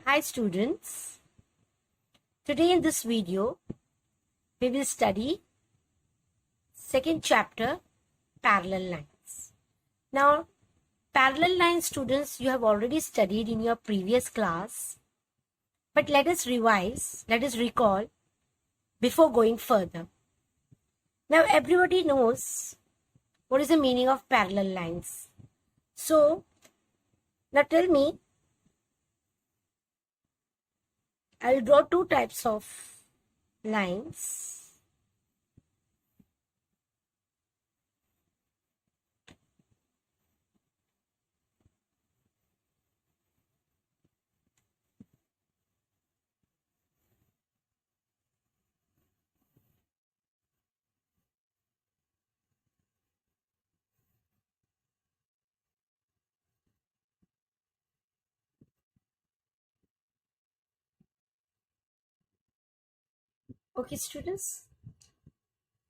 Hi students, today in this video we will study second chapter parallel lines. Now parallel line students you have already studied in your previous class, but let us revise, let us recall before going further. Now everybody knows what is the meaning of parallel lines. So now tell me, I'll draw two types of lines. Okay, students.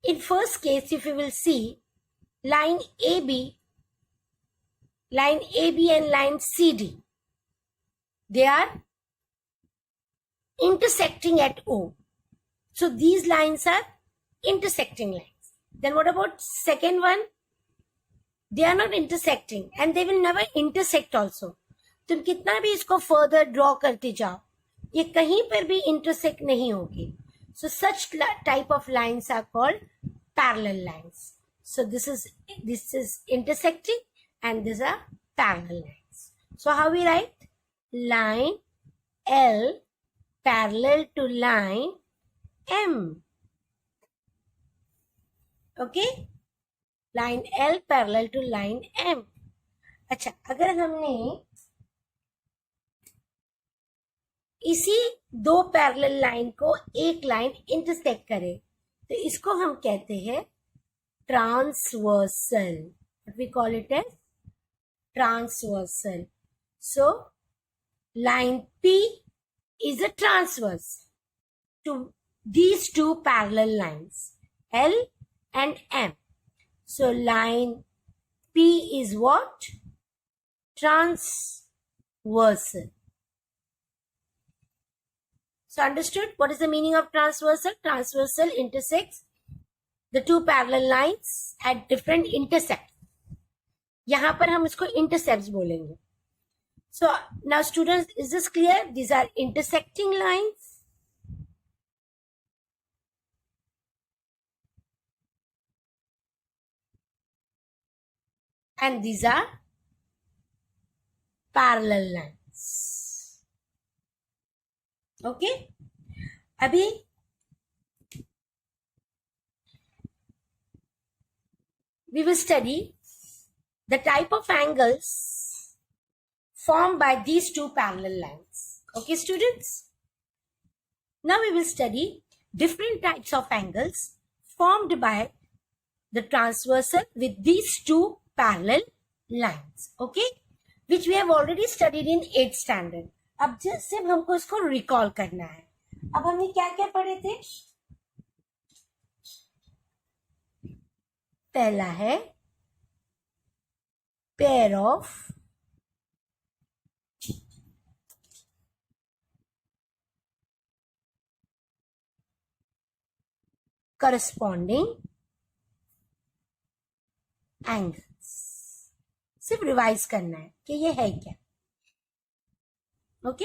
In first case, if you will see line AB and line CD, they are intersecting at O. So these lines are intersecting lines. Then what about second one? They are not intersecting and they will never intersect also. तुम कितना भी इसको further draw करते जाओ, ये कहीं पर भी intersect नहीं होगी. So such type of lines are called parallel lines. So this is intersecting and these are parallel lines. So how we write? Line L parallel to line M. Okay? Line L parallel to line M. अच्छा, अगर हमने इसी दो parallel line को एक line intersect करे तो इसको हम कहते हैं transversal. We call it as transversal. So line P is a transverse to these two parallel lines L and M. So line P is what? Transversal. So understood what is the meaning of transversal? Transversal intersects the two parallel lines at different intercepts. यहाँ पर हम इसको intercepts बोलेंगे. So now students, is this clear? These are intersecting lines. And these are parallel lines. Okay? अभी we will study the type of angles formed by these two parallel lines. Okay, students? Now we will study different types of angles formed by the transversal with these two parallel lines. Okay? Which we have already studied in 8th standard. अब सिर्फ हमको इसको recall करना है. अब हमने क्या क्या पढ़े थे? पहला है पेयर ऑफ करस्पॉन्डिंग एंगल्स. सिर्फ रिवाइज करना है कि ये है क्या. ओके.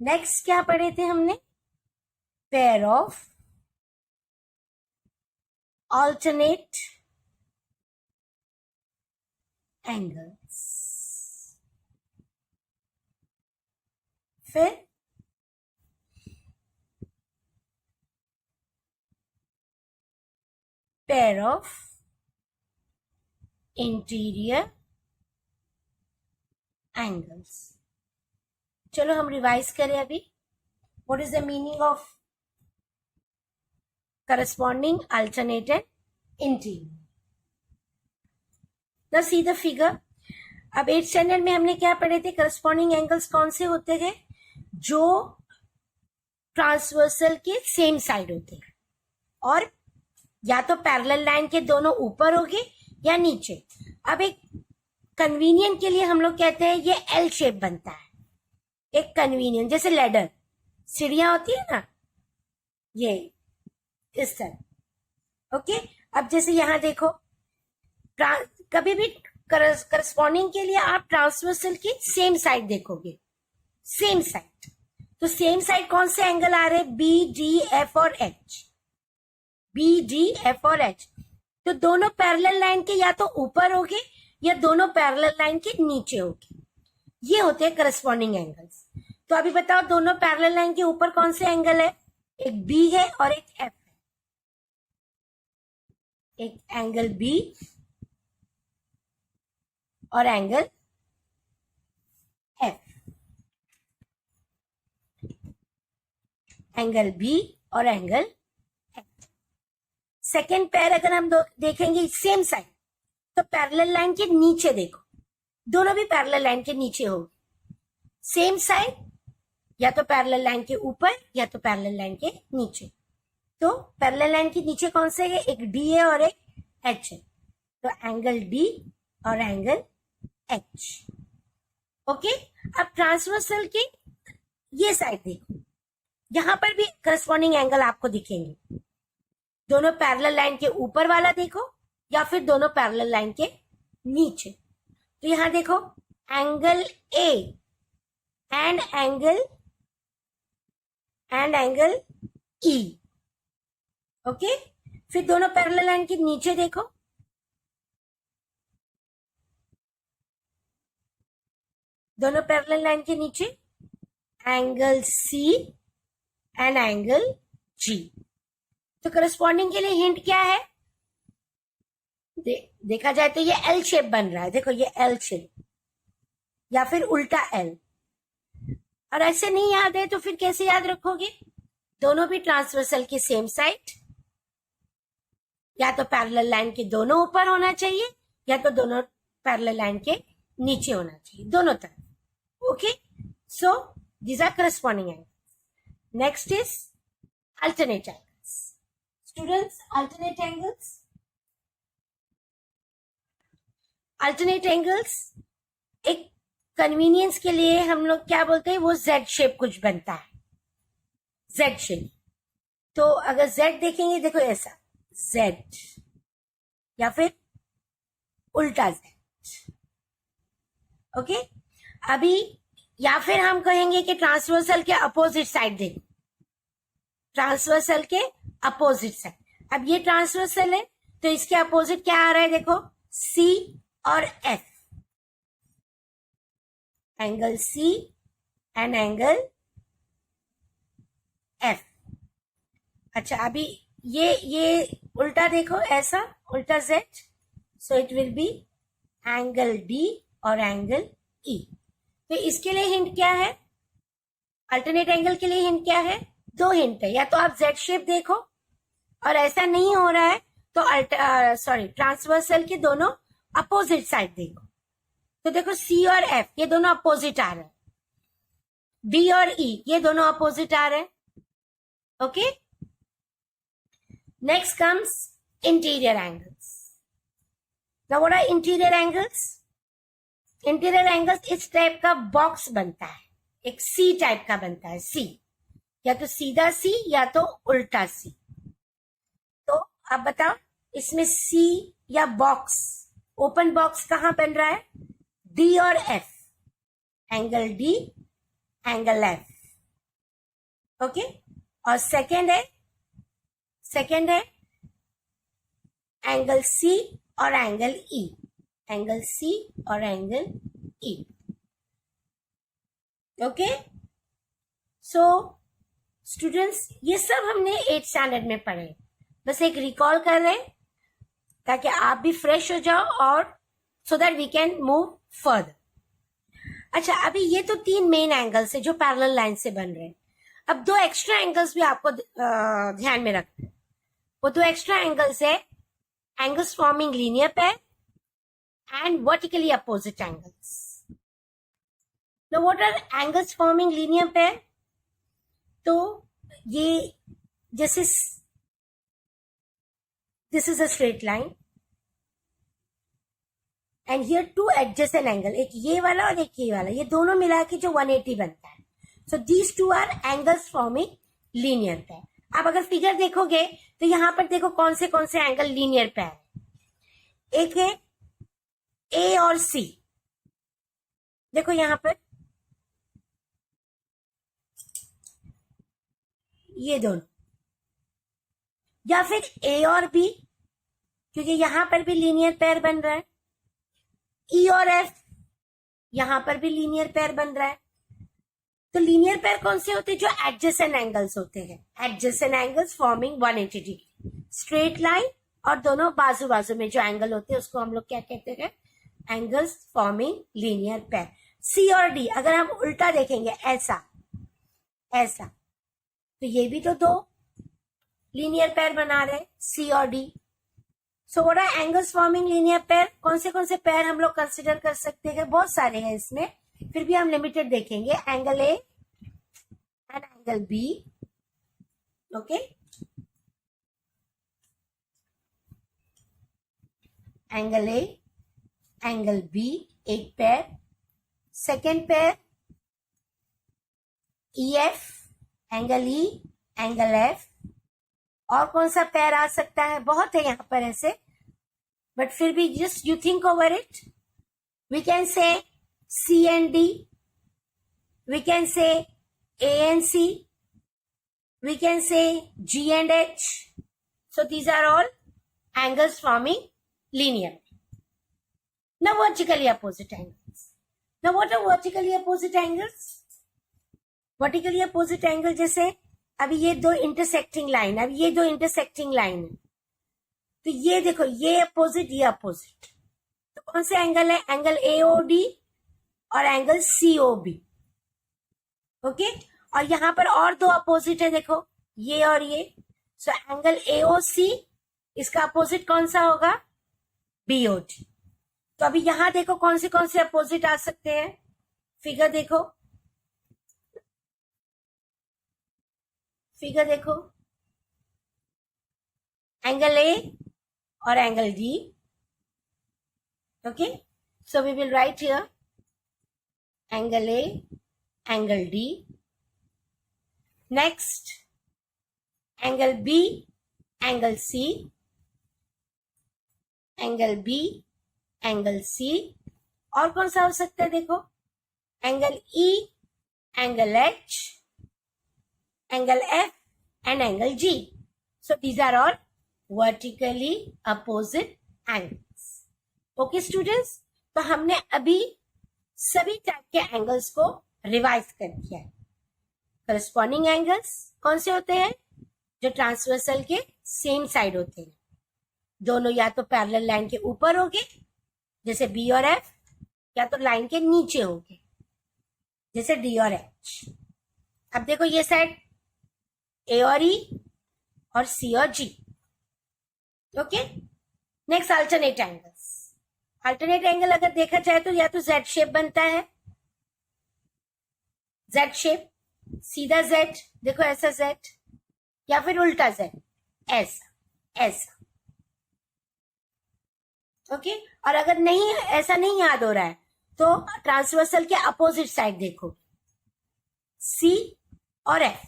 नेक्स्ट क्या पढ़े थे हमने? Pair of alternate angles. फिर pair of interior angles. चलो हम रिवाइज करें अभी. What is the meaning of corresponding, alternate and interior? Now see the figure. अब 8th स्टैंडर्ड में हमने क्या पढ़े थे? करस्पॉन्डिंग एंगल्स कौन से होते हैं? जो ट्रांसवर्सल के सेम साइड होते हैं और या तो पैरेलल लाइन के दोनों ऊपर होंगे या नीचे. अब एक कन्वीनियंट के लिए हम लोग कहते हैं ये एल शेप बनता है. एक कन्वीनियंट, जैसे लेडर, सीढ़ियां होती है ना, ये इस तरह। ओके, अब जैसे यहां देखो, कभी भी करस्पॉन्डिंग के लिए आप ट्रांसवर्सल की सेम साइड देखोगे, सेम साइड। तो सेम साइड कौन से एंगल आ रहे हैं? बी, डी, एफ और एच। बी, डी, एफ और एच। तो दोनों पैरेलल लाइन के या तो ऊपर होंगे या दोनों पैरेलल लाइन के नीचे होंगे। ये होते हैं करस्पॉन्डिंग एंगल्स। तो अभी बताओ, दोनों पैरेलल लाइन के ऊपर कौन से एंगल है? एक बी है और एक एफ है। एक एंगल बी और एंगल एफ। एंगल बी और एंगल एफ। सेकेंड पैर अगर हम देखेंगे सेम साइड, तो पैरेलल लाइन के नीचे देखो, दोनों भी पैरेलल लाइन के नीचे होगी। सेम साइड या तो पैरेलल लाइन के ऊपर या तो पैरेलल लाइन के नीचे। तो पैरेलल लाइन के नीचे कौन से है? एक डी है और एक एच है। तो एंगल डी और एंगल एच। ओके, अब ट्रांसवर्सल की ये साइड देखो, यहां पर भी करस्पॉन्डिंग एंगल आपको दिखेंगे। दोनों पैरेलल लाइन के ऊपर वाला देखो या फिर दोनों पैरेलल लाइन के नीचे। तो यहां देखो, angle A and angle E. Okay, फिर दोनों पैरेलल लाइन के नीचे देखो, दोनों पैरेलल लाइन के नीचे angle C and angle G. तो करस्पॉन्डिंग के लिए हिंट क्या है? देखा जाए तो ये एल शेप बन रहा है, देखो ये एल शेप या फिर उल्टा एल। और ऐसे नहीं याद है तो फिर कैसे याद रखोगे? दोनों भी ट्रांसवर्सल की सेम साइड, या तो पैरेलल लाइन के दोनों ऊपर होना चाहिए या तो दोनों पैरेलल लाइन के नीचे होना चाहिए, दोनों तरफ। Okay, so these are corresponding angles. Next is alternate angles. Students, alternate angles, alternate angles एक कन्वीनियंस के लिए हम लोग क्या बोलते हैं, वो जेड शेप कुछ बनता है, जेड शेप। तो अगर जेड देखेंगे, देखो ऐसा जेड या फिर उल्टा जेड। ओके, अभी या फिर हम कहेंगे कि ट्रांसवर्सल के अपोजिट साइड देखो, ट्रांसवर्सल के अपोजिट साइड। अब ये ट्रांसवर्सल है तो इसके अपोजिट क्या आ रहा है? देखो सी और F, angle C and angle F. अच्छा, अभी ये उल्टा देखो, ऐसा उल्टा Z, so it will be angle D और एंगल ई। तो इसके लिए हिंट क्या है? अल्टरनेट एंगल के लिए हिंट क्या है? दो हिंट है, या तो आप जेड शेप देखो और ऐसा नहीं हो रहा है तो ट्रांसवर्सल के दोनों अपोजिट साइड देखो। तो देखो सी और एफ ये दोनों अपोजिट आ रहे हैं, डी और ई ये दोनों अपोजिट आ रहे हैं। Okay, next comes interior angles. Now what are interior angles? Interior angles इस टाइप का बॉक्स बनता है, एक सी टाइप का बनता है, सी या तो सीधा सी या तो उल्टा सी। तो अब बताओ, इसमें सी या बॉक्स, ओपन बॉक्स कहां बन रहा है? डी और F, angle D angle F. Okay, और सेकेंड है एंगल सी और एंगल ई, एंगल सी और एंगल ई। ओके, सो स्टूडेंट्स ये सब हमने 8th स्टैंडर्ड में पढ़े, बस एक रिकॉल कर रहे हैं ताकि आप भी फ्रेश हो जाओ और so that we can move further. अच्छा, अभी ये तो 3 मेन एंगल्स है जो पैरेलल लाइन से बन रहे हैं। अब 2 एक्स्ट्रा एंगल्स भी आपको ध्यान में रखना है। वो 2 एक्स्ट्रा एंगल्स है angles forming linear pair and vertically opposite angles. Now what are angles forming linear pair? तो ये जैसे this is a straight line and here 2 adjacent angle, एक ये वाला और एक ये वाला, ये दोनों मिला के जो 180 बनता है। So these two are angles forming linear pair. आप अगर फिगर देखोगे तो यहां पर देखो कौन से एंगल लीनियर पेयर है. एक है ए और सी. देखो यहां पर ये दोनों, या फिर ए और बी, क्योंकि यहां पर भी लीनियर पेयर बन रहा है. ई और एफ, यहां पर भी लीनियर पेयर बन रहा है. तो लीनियर पेयर कौन से होते हैं? जो एडजेसेंट एंगल्स होते हैं. Adjacent angles forming 180 degree. Straight line और दोनों बाजू बाजू में जो एंगल होते हैं उसको हम लोग क्या कहते हैं? Angles forming linear pair. C और डी अगर हम उल्टा देखेंगे ऐसा ऐसा, तो ये भी तो दो लीनियर पेयर बना रहे, सी और D. So what are angles forming linear pair? कौन से पेयर हम लोग कंसिडर कर सकते हैं? बहुत सारे हैं इसमें, फिर भी हम लिमिटेड देखेंगे. Angle A and angle B. Okay, angle A angle B एक pair. Second pair E F angle E angle F. और कौन सा पेयर आ सकता है? बहुत है यहां पर ऐसे, बट फिर भी just you think over it. We can say C and D, we can say A and C, we can say G and H. So these are all angles forming linear. Now vertically opposite angles. Now what are vertically opposite angles? Vertically opposite angle जैसे अभी ये दो intersecting line, अब ये दो intersecting line है, तो ये देखो ये अपोजिट ये अपोजिट, तो कौन से एंगल है? एंगल AOD और एंगल COB. ओके, और यहां पर और दो अपोजिट है, देखो ये और ये. सो एंगल AOC, इसका अपोजिट कौन सा होगा? BOD. तो अभी यहां देखो कौन से अपोजिट आ सकते हैं. फिगर देखो, फिगर देखो, एंगल A और angle D. Okay, so we will write here angle A, angle D. Next, angle B, angle C, angle B, angle C. और कौन सा हो सकता है? देखो angle E, angle H, angle F and angle G. So these are all vertically opposite angles. Okay students, तो हमने अभी सभी टाइप के एंगल्स को रिवाइज कर दिया है. करस्पॉन्डिंग एंगल्स कौन से होते हैं? जो ट्रांसवर्सल के सेम साइड होते हैं, दोनों या तो पैरेलल लाइन के ऊपर होंगे जैसे बी और एफ, या तो लाइन के नीचे होंगे जैसे डी और एच. अब देखो ये साइड ए और ई और सी और G. Okay, next alternate angles. Alternate angle अगर देखा जाए तो या तो जेड शेप बनता है, जेड शेप, सीधा जेड, देखो ऐसा जेड, या फिर उल्टा जेड, ऐसा ऐसा. ओके, और अगर नहीं ऐसा नहीं याद हो रहा है तो ट्रांसवर्सल के अपोजिट साइड देखो, सी और एफ,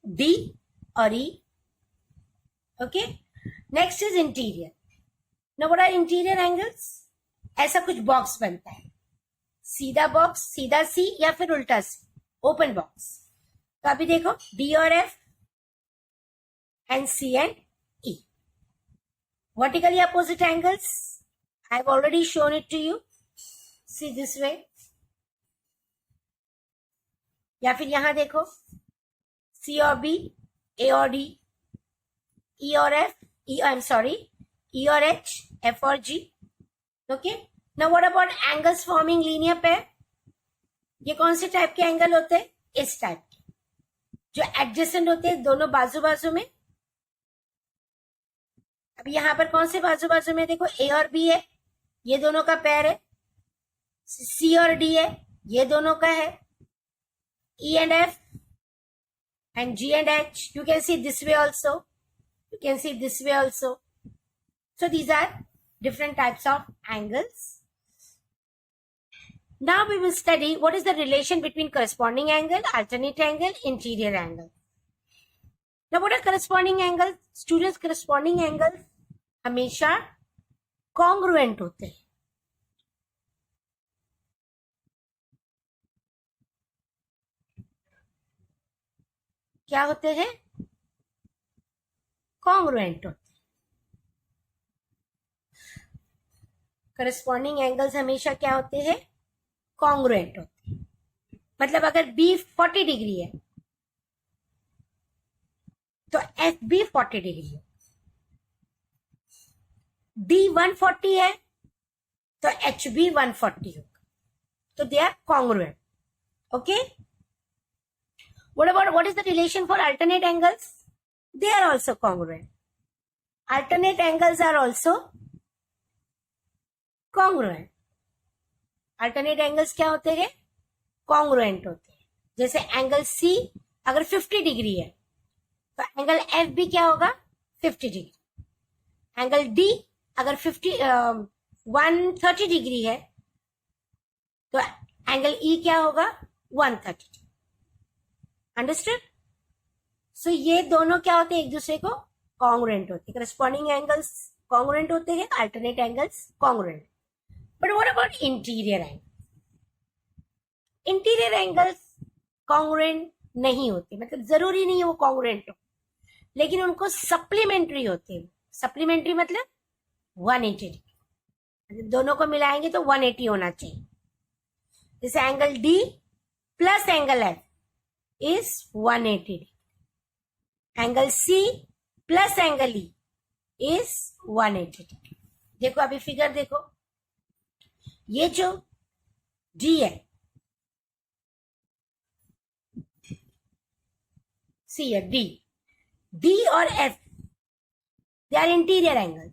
डी और E. Okay, next is interior. Now what are interior angles? ऐसा कुछ बॉक्स बनता है, सीधा बॉक्स, सीधा सी या फिर उल्टा सी, ओपन बॉक्स. तो अभी देखो डी और F and C and E. Vertically opposite angles I have already shown it to you. See this way, या फिर यहां देखो सी और बी, ए और डी, ई और F, I am sorry, E और H, F और G. Okay. Now what about angles forming linear pair? ये कौन से टाइप के एंगल होते हैं? इस टाइप के, जो एडजेसेंट होते हैं दोनों बाजू बाजू में. अब यहां पर कौन से बाजू बाजू में? देखो A और B है, ये दोनों का पेयर है. C और D है, ये दोनों का है. E and F and G and H. You can see this way also. You can see this way also. So these are different types of angles. Now we will study what is the relation between corresponding angle, alternate angle, interior angle. Now what are corresponding angles? Students, corresponding angles हमेशा congruent होते हैं. क्या होते हैं? Congruent होते हैं. Corresponding angles हमेशा क्या होते हैं? Congruent होते हैं. मतलब अगर B 40 डिग्री है तो एफ बी 40 डिग्री है. डी 140 है तो एच बी 140 होगा. तो they are congruent. Okay. what is the relation for alternate angles? They are also congruent. Alternate angles are also congruent. Alternate angles क्या होते हैं? Congruent होते हैं. जैसे एंगल सी अगर 50 डिग्री है तो एंगल एफ भी क्या होगा? 50 डिग्री. एंगल डी अगर 130 डिग्री है तो एंगल ई क्या होगा? 130. अंडरस्टूड? सो ये दोनों क्या होते हैं? एक दूसरे को कॉन्ग्रुएंट होते हैं. करस्पॉन्डिंग एंगल्स कॉन्ग्रुएंट होते हैं, alternate angles congruent. But what about interior angle? Interior angles congruent नहीं होते. मतलब जरूरी नहीं है वो कॉन्ग्रुएंट हो, लेकिन उनको सप्लीमेंट्री होते हैं. सप्लीमेंट्री मतलब 180 डिग्री. दोनों को मिलाएंगे तो 180 होना चाहिए. जैसे angle D plus angle F is 180 degree. Angle C plus angle E is 180 degree. देखो अभी फिगर देखो. ये जो डी है, सी है डी. डी और F they are interior angles.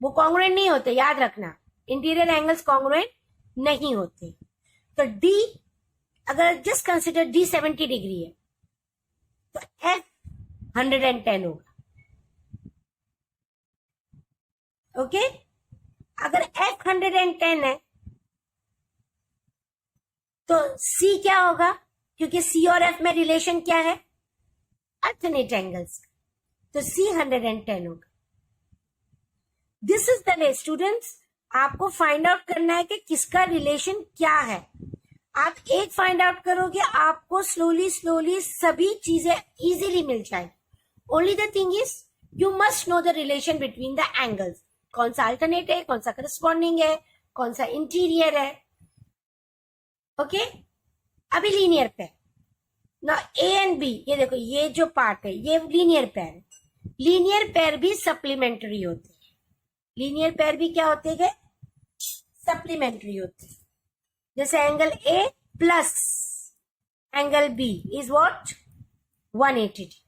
वो कॉन्ग्रुएंट नहीं होते, याद रखना. इंटीरियर एंगल्स कॉन्ग्रुएंट नहीं होते. तो डी अगर जस्ट कंसिडर डी 70 डिग्री है तो एफ 110 होगा. ओके. अगर एफ 110 है तो सी क्या होगा? क्योंकि सी और एफ में रिलेशन क्या है? Alternate angles. तो सी 110 होगा. This is the way students. आपको फाइंड आउट करना है कि किसका रिलेशन क्या है. आप एक फाइंड आउट करोगे, आपको स्लोली स्लोली सभी चीजें इजीली मिल जाएगी. Only the thing is you must know the relation between the angles. कौन सा अल्टरनेट है, कौन सा करस्पॉन्डिंग है, कौन सा इंटीरियर है. ओके. अभी लीनियर पेयर ना ए एंड बी. ये देखो, ये जो पार्ट है ये लीनियर पेयर है. लीनियर पेयर भी सप्लीमेंट्री होते हैं. लीनियर पेयर भी क्या होते हैं? सप्लीमेंट्री होते हैं. जैसे angle A plus angle B is what? 180 degree.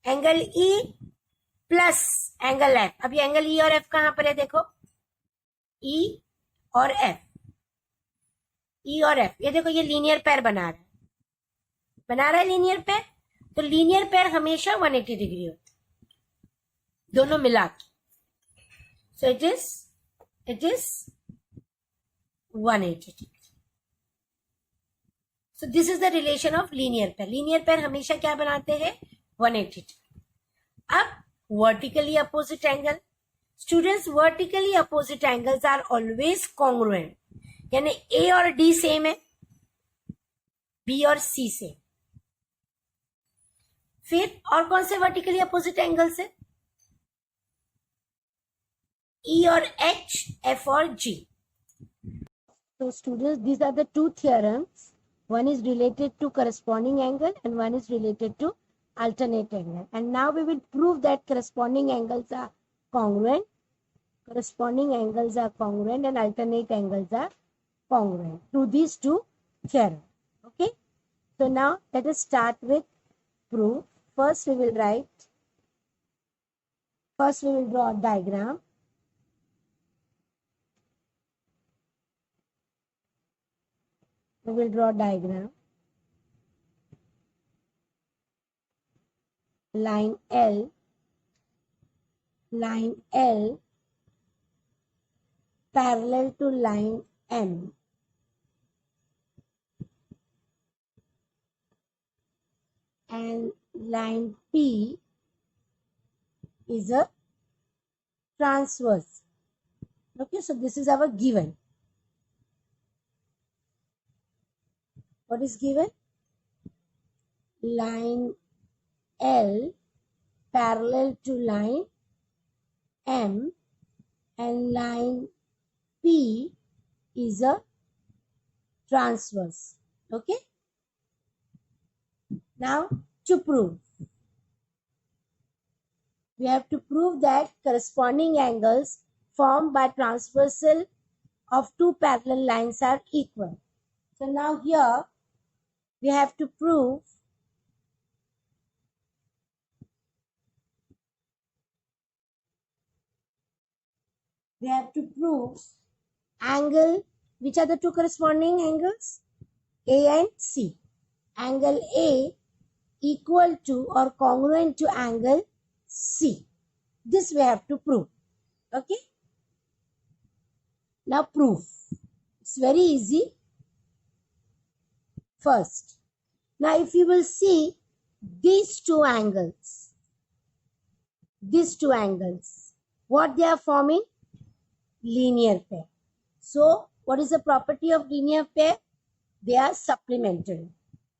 Angle E plus angle F. अभी एंगल ई और एफ कहां पर है? देखो, ई और एफ. ई और एफ, ये देखो, ये लीनियर पेयर बना रहा है लीनियर पेयर. तो लीनियर पेयर हमेशा 180 डिग्री होता है, दोनों मिला के. So it is 180 degree. So this is the relation of linear pair. Linear pair हमेशा क्या बनाते हैं? 180 डिग्री. अब vertically opposite angle. Students, vertically opposite angles are always congruent. यानी ए और डी सेम है, बी और सी सेम. फिर और कौन से वर्टिकली अपोजिट एंगल्स है? ई और एच, एफ और जी. So students, these are the two theorems. One is related to corresponding angle and one is related to alternate angle. And now we will prove that corresponding angles are congruent. Corresponding angles are congruent and alternate angles are congruent through these two theorems. Okay. So now let us start with proof. First we will draw a diagram. We will draw a diagram. Line L parallel to line M, and line P is a transverse. Okay, so this is our given. What is given? Line L parallel to line M, and line P is a transverse. Okay. Now to prove, we have to prove that corresponding angles formed by transversal of two parallel lines are equal. So now here we have to prove angle. Which are the two corresponding angles? A and C. Angle A equal to or congruent to angle C. This we have to prove. Okay. Now proof. It's very easy. First, now if you will see these two angles, what they are forming? Linear pair. So what is the property of linear pair? They are supplementary.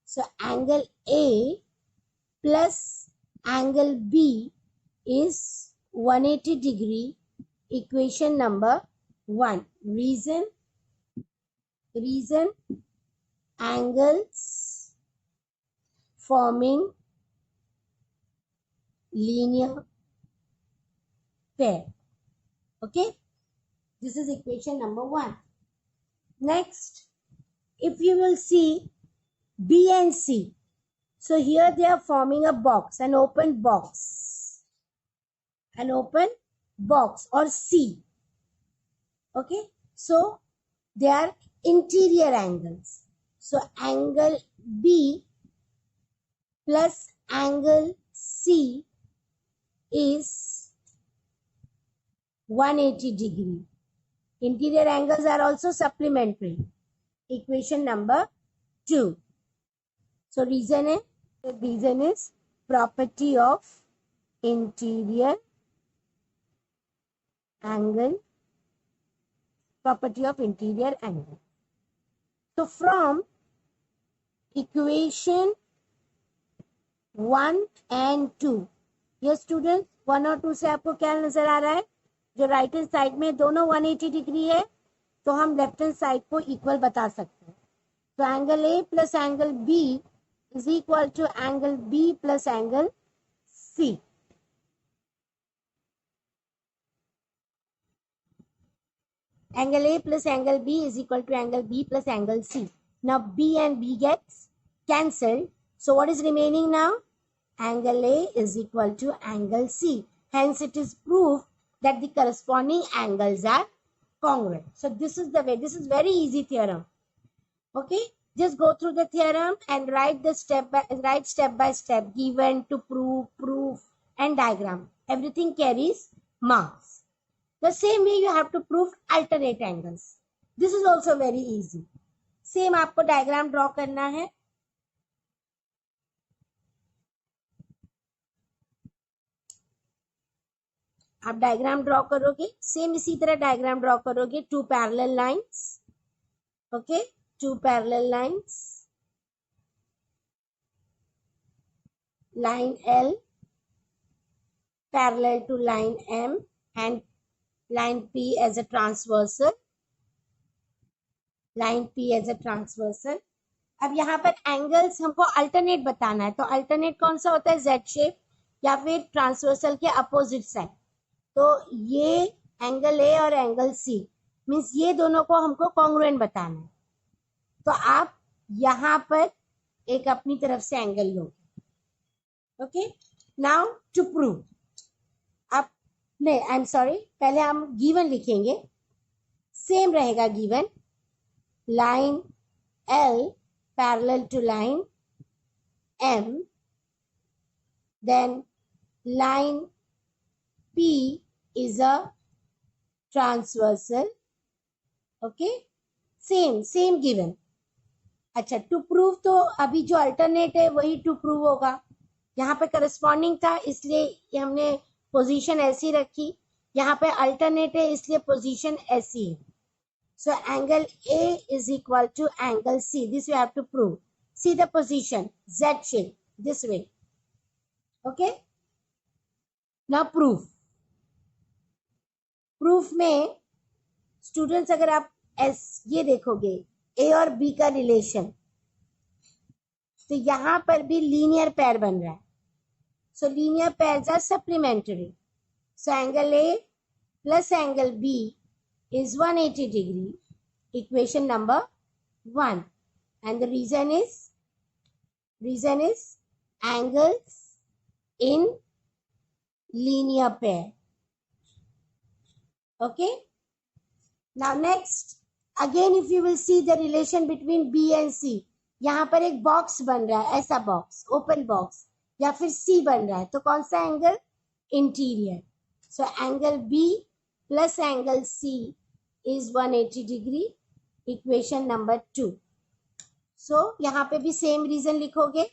So angle A plus angle B is 180 degree. Equation number 1. Reason angles forming linear pair. Okay, this is equation number 1. Next, if you will see B and C, so here they are forming a box, an open box or C. Okay, so they are interior angles. So angle B plus angle C is 180 degree. Interior angles are also supplementary. Equation number 2. So reason is property of interior angle. So from equation 1 and 2, ये student 1 और 2 से आपको क्या नजर आ रहा है? जो right hand side में दोनों 180 डिग्री है, तो हम लेफ्ट हैंड साइड को इक्वल बता सकते हैं. तो angle A plus angle B is equal to angle B plus angle C. Angle A plus angle B is equal to angle B plus angle C. Now B and B gets cancelled. So what is remaining now? Angle A is equal to angle C. Hence it is proved that the corresponding angles are congruent. So this is the way. This is very easy theorem. Okay, just go through the theorem and write step by step, given, to prove, proof and diagram. Everything carries marks. The same way you have to prove alternate angles. This is also very easy. Same आपको diagram draw करना है. आप diagram draw करोगे, same इसी तरह diagram draw करोगे. 2 parallel lines. Okay, 2 parallel lines. Line L parallel to line M and line P as a transversal. अब यहाँ पर एंगल्स हमको अल्टरनेट बताना है. तो अल्टरनेट कौन सा होता है? जेड शेप या फिर ट्रांसवर्सल के अपोजिट साइड. तो ये एंगल ए और एंगल सी मीन्स ये दोनों को हमको कॉन्ग्रुएंट बताना है. तो आप यहाँ पर एक अपनी तरफ से एंगल लोगे. Okay, now to prove. आप नहीं, आई एम सॉरी, पहले हम गिवन लिखेंगे. सेम रहेगा given. Line L parallel to line M, then line P is a transversal. Okay, same given. अच्छा, टू प्रूव तो अभी जो अल्टरनेट है वही टू प्रूव होगा। यहाँ पे करस्पॉन्डिंग था इसलिए हमने पोजीशन ऐसी रखी, यहाँ पे अल्टरनेट है इसलिए पोजीशन ऐसी है। So angle A is equal to angle C, this you have to prove. See the position Z shape this way, okay? now proof में स्टूडेंट्स अगर आप ये देखोगे ए और बी का रिलेशन, तो यहां पर भी लीनियर पेयर बन रहा है। So linear pairs are supplementary. So angle A plus angle B is 180 degree, equation number 1, and the reason is angles in linear pair. Okay, now next again if you will see the relation between B and C, यहाँ पर एक box बन रहा है, ऐसा box, open box, या फिर C बन रहा है, तो कौन सा angle? Interior. So angle B plus angle C is 180 degree, equation number 2। सो यहाँ पे भी सेम रीजन लिखोगे,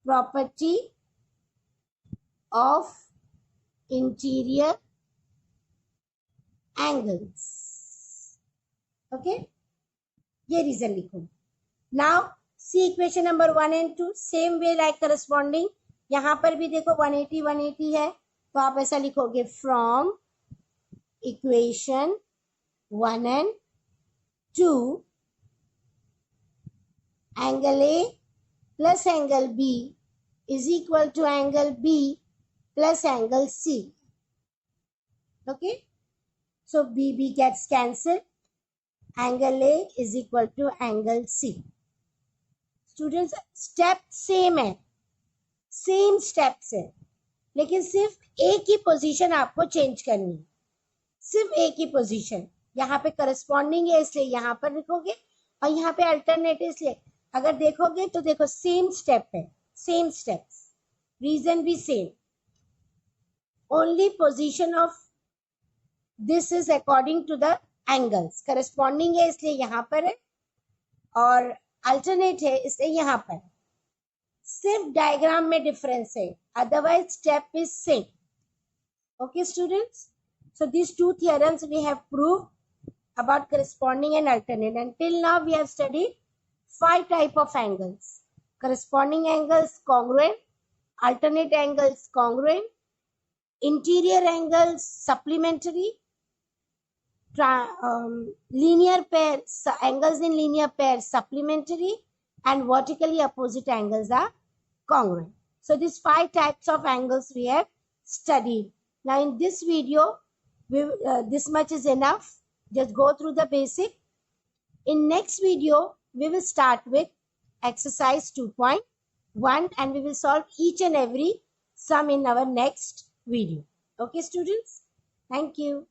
property of interior angles, okay, ये रीजन लिखो। Now see equation number 1 and 2 same way like corresponding, यहाँ पर भी देखो 180 है, तो आप ऐसा लिखोगे from equation 1 and 2 angle A plus angle B is equal to angle B plus angle C. Okay, so B gets cancelled, angle A is equal to angle C. Students step same है, same steps है, लेकिन सिर्फ एक ही position आपको change करनी है, सिर्फ एक ही पोजीशन। यहाँ पे करस्पॉन्डिंग है इसलिए यहाँ पर लिखोगे, और यहाँ पे अल्टरनेट है इसलिए। अगर देखोगे तो देखो सेम स्टेप है, सेम स्टेप्स, रीजन भी same, only position of this is according to the angles. Corresponding है इसलिए यहाँ पर है, और अल्टरनेट है इसलिए यहाँ पर। सिर्फ डायग्राम में डिफरेंस है, otherwise step is same. Okay students, so these two theorems we have proved about corresponding and alternate. Until now we have studied 5 type of angles: corresponding angles congruent, alternate angles congruent, interior angles supplementary, linear pair angles in linear pair supplementary, and vertically opposite angles are congruent. So these 5 types of angles we have studied. Now in this video this much is enough, just go through the basic. In next video we will start with exercise 2.1 and we will solve each and every sum in our next video. Okay students, thank you.